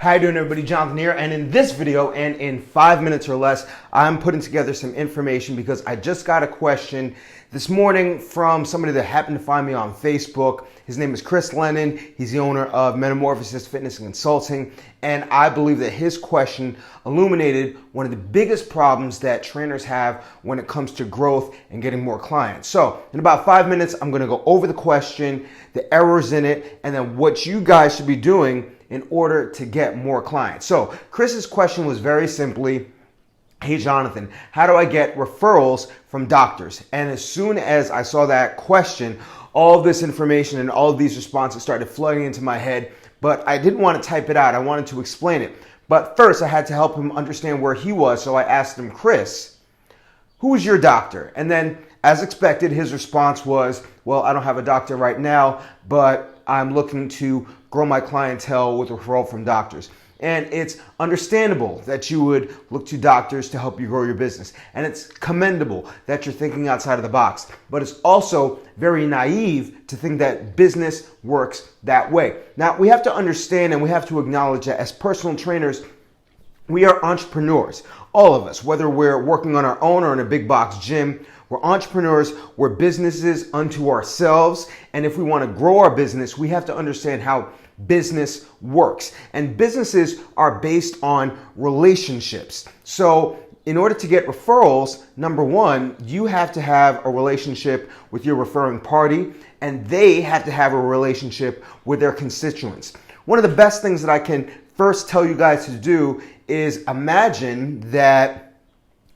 How you doing, everybody? Jonathan here, and in this video, and in 5 minutes or less, I'm putting together some information because I just got a question this morning from somebody that happened to find me on Facebook. His name is Chris Lennon. He's the owner of Metamorphosis Fitness and Consulting, and I believe that his question illuminated one of the biggest problems that trainers have when it comes to growth and getting more clients. So in about 5 minutes, I'm going to go over the question, the errors in it, and then what you guys should be doing in order to get more clients. So Chris's question was very simply, hey Jonathan, how do I get referrals from doctors? And as soon as I saw that question, all of this information and all of these responses started flooding into my head, but I didn't want to type it out. I wanted to explain it. But first I had to help him understand where he was. So I asked him, Chris, who is your doctor? And then as expected, his response was, well, I don't have a doctor right now, but I'm looking to grow my clientele with referral from doctors. And it's understandable that you would look to doctors to help you grow your business. And it's commendable that you're thinking outside of the box. But it's also very naive to think that business works that way. Now, we have to understand and we have to acknowledge that as personal trainers, we are entrepreneurs. All of us, whether we're working on our own or in a big box gym, we're entrepreneurs, we're businesses unto ourselves. And if we want to grow our business, we have to understand how business works. And businesses are based on relationships. So in order to get referrals, number one, you have to have a relationship with your referring party, and they have to have a relationship with their constituents. One of the best things that I can first tell you guys to do is imagine that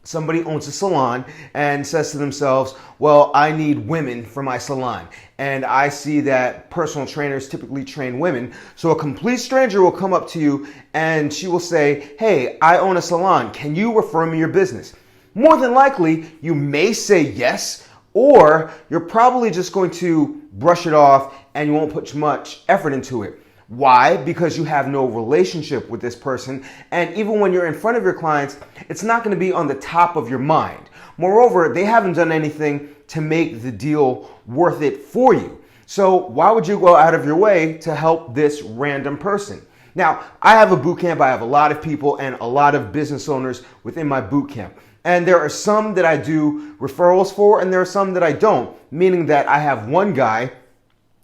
somebody owns a salon and says to themselves, well, I need women for my salon. And I see that personal trainers typically train women. So a complete stranger will come up to you and she will say, hey, I own a salon. Can you refer me your business? More than likely, you may say yes, or you're probably just going to brush it off and you won't put much effort into it. Why? Because you have no relationship with this person. And even when you're in front of your clients, it's not going to be on the top of your mind. Moreover, they haven't done anything to make the deal worth it for you. So why would you go out of your way to help this random person? Now, I have a boot camp. I have a lot of people and a lot of business owners within my boot camp. And there are some that I do referrals for, and there are some that I don't, meaning that I have one guy.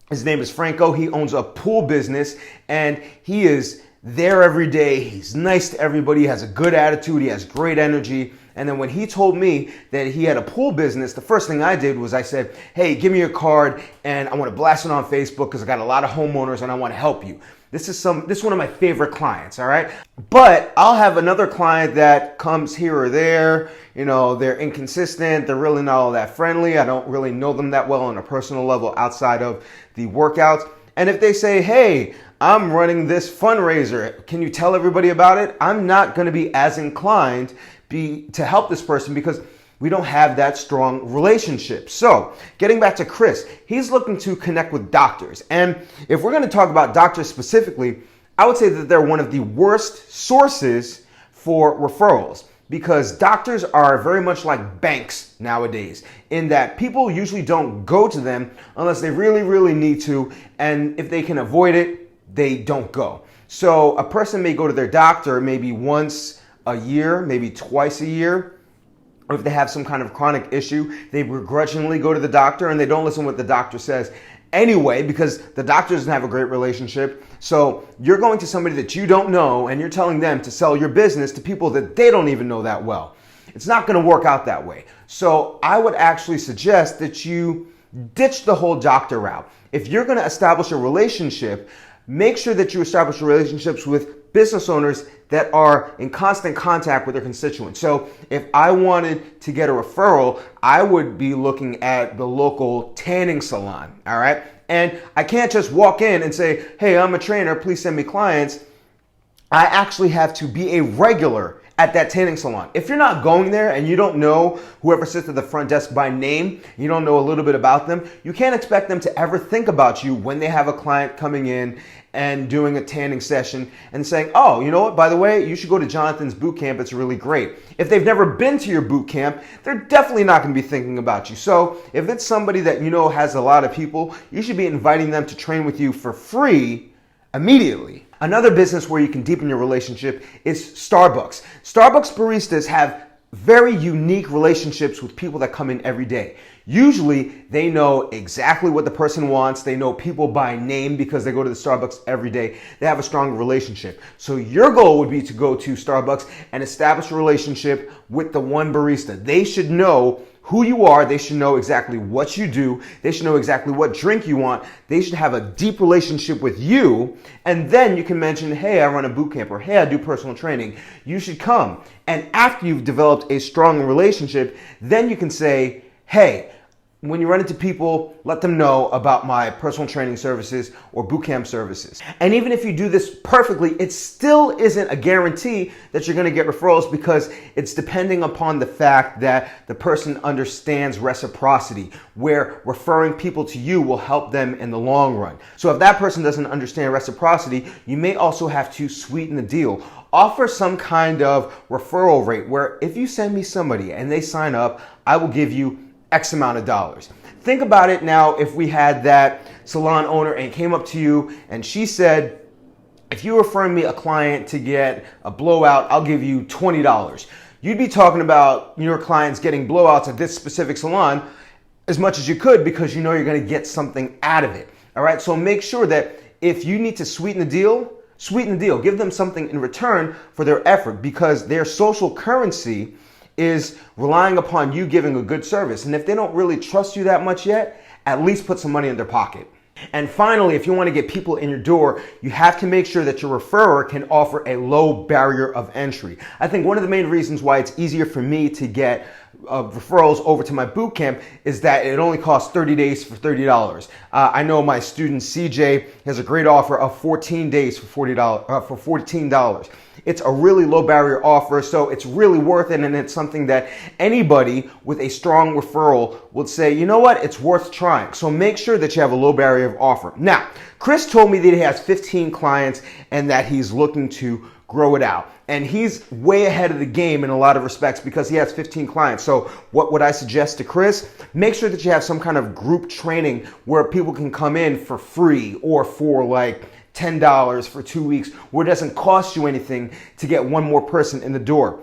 His name is Franco. He owns a pool business and he is there every day. He's nice to everybody. He has a good attitude. He has great energy. And then when he told me that he had a pool business, the first thing I did was I said, hey, give me your card and I want to blast it on Facebook because I got a lot of homeowners and I want to help you. This is one of my favorite clients, all right? But I'll have another client that comes here or there. You know, they're inconsistent. They're really not all that friendly. I don't really know them that well on a personal level outside of the workouts. And if they say, hey, I'm running this fundraiser, can you tell everybody about it? I'm not going to be as inclined to help this person because we don't have that strong relationship. So getting back to Chris, he's looking to connect with doctors. And if we're going to talk about doctors specifically, I would say that they're one of the worst sources for referrals because doctors are very much like banks nowadays in that people usually don't go to them unless they really, really need to. And if they can avoid it, they don't go. So a person may go to their doctor maybe once a year, maybe twice a year. Or if they have some kind of chronic issue, they begrudgingly go to the doctor and they don't listen to what the doctor says anyway because the doctor doesn't have a great relationship. So you're going to somebody that you don't know and you're telling them to sell your business to people that they don't even know that well. It's not going to work out that way. So I would actually suggest that you ditch the whole doctor route. If you're going to establish a relationship, make sure that you establish relationships with business owners that are in constant contact with their constituents. So if I wanted to get a referral, I would be looking at the local tanning salon, all right? And I can't just walk in and say, hey, I'm a trainer, please send me clients. I actually have to be a regular at that tanning salon. If you're not going there and you don't know whoever sits at the front desk by name, you don't know a little bit about them, you can't expect them to ever think about you when they have a client coming in and doing a tanning session and saying, oh, you know what, by the way, you should go to Jonathan's boot camp. It's really great. If they've never been to your boot camp, they're definitely not going to be thinking about you. So if it's somebody that you know has a lot of people, you should be inviting them to train with you for free immediately. Another business where you can deepen your relationship is Starbucks. Starbucks baristas have very unique relationships with people that come in every day. Usually they know exactly what the person wants. They know people by name because they go to the Starbucks every day. They have a strong relationship. So your goal would be to go to Starbucks and establish a relationship with the one barista. They should know who you are. They should know exactly what you do. They should know exactly what drink you want. They should have a deep relationship with you. And then you can mention, hey, I run a boot camp, or hey, I do personal training. You should come. And after you've developed a strong relationship, then you can say, hey, when you run into people, let them know about my personal training services or bootcamp services. And even if you do this perfectly, it still isn't a guarantee that you're going to get referrals, because it's depending upon the fact that the person understands reciprocity, where referring people to you will help them in the long run. So if that person doesn't understand reciprocity, you may also have to sweeten the deal. Offer some kind of referral rate where if you send me somebody and they sign up, I will give you X amount of dollars. Think about it now. If we had that salon owner and came up to you and she said, if you refer me a client to get a blowout, I'll give you $20. You'd be talking about your clients getting blowouts at this specific salon as much as you could, because you know you're going to get something out of it. All right. So make sure that if you need to sweeten the deal, give them something in return for their effort, because their social currency is relying upon you giving a good service. And if they don't really trust you that much yet, at least put some money in their pocket. And finally, if you want to get people in your door, you have to make sure that your referrer can offer a low barrier of entry. I think one of the main reasons why it's easier for me to get referrals over to my boot camp is that it only costs 30 days for $30. I know my student CJ has a great offer of 14 days for $14. It's a really low barrier offer, so it's really worth it, and it's something that anybody with a strong referral would say, you know what, it's worth trying. So make sure that you have a low barrier of offer. Now, Chris told me that he has 15 clients and that he's looking to grow it out. And he's way ahead of the game in a lot of respects because he has 15 clients. So what would I suggest to Chris? Make sure that you have some kind of group training where people can come in for free or for like $10 for 2 weeks, where it doesn't cost you anything to get one more person in the door.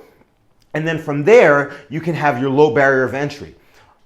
And then from there, you can have your low barrier of entry.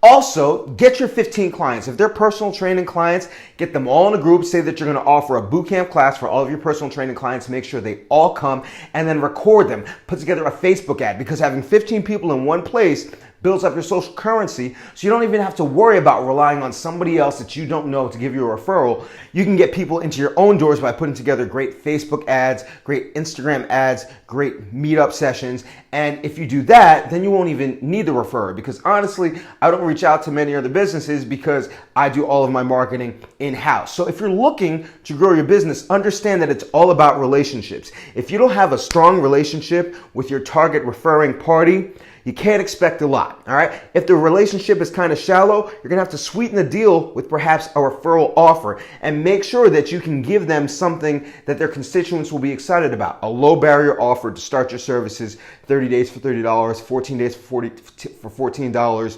Also, get your 15 clients. If they're personal training clients, get them all in a group. Say that you're going to offer a bootcamp class for all of your personal training clients. Make sure they all come, and then record them. Put together a Facebook ad, because having 15 people in one place builds up your social currency, so you don't even have to worry about relying on somebody else that you don't know to give you a referral. You can get people into your own doors by putting together great Facebook ads, great Instagram ads, great meetup sessions. And if you do that, then you won't even need the referrer, because honestly, I don't reach out to many other businesses because I do all of my marketing in-house. So if you're looking to grow your business, understand that it's all about relationships. If you don't have a strong relationship with your target referring party, you can't expect a lot, all right? If the relationship is kind of shallow, you're gonna have to sweeten the deal with perhaps a referral offer, and make sure that you can give them something that their constituents will be excited about. A low barrier offer to start your services, 30 days for $30, 14 days for $14,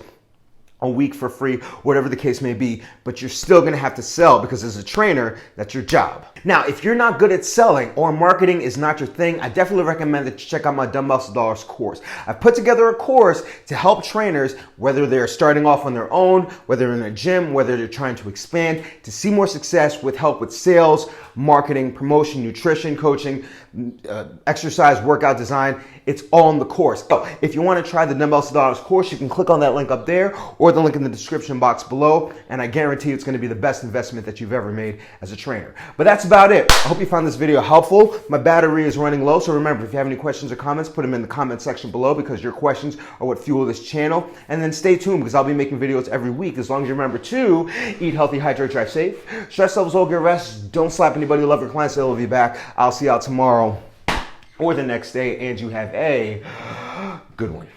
a week for free, whatever the case may be, but you're still gonna have to sell, because as a trainer, that's your job. Now, if you're not good at selling or marketing is not your thing, I definitely recommend that you check out my Dumbbells to Dollars course. I've put together a course to help trainers, whether they're starting off on their own, whether they're in a gym, whether they're trying to expand, to see more success with help with sales, marketing, promotion, nutrition, coaching, exercise, workout design. It's all in the course. So if you want to try the Dumbbells to Dollars course, you can click on that link up there or the link in the description box below, and I guarantee it's going to be the best investment that you've ever made as a trainer. But that's about it. I hope you found this video helpful. My battery is running low, so remember, if you have any questions or comments, put them in the comment section below, because your questions are what fuel this channel. And then stay tuned, because I'll be making videos every week, as long as you remember to eat healthy, hydrate, drive safe, stress levels low, get rest, don't slap anybody, love your clients, they'll love you back. I'll see y'all tomorrow or the next day, and you have a good one.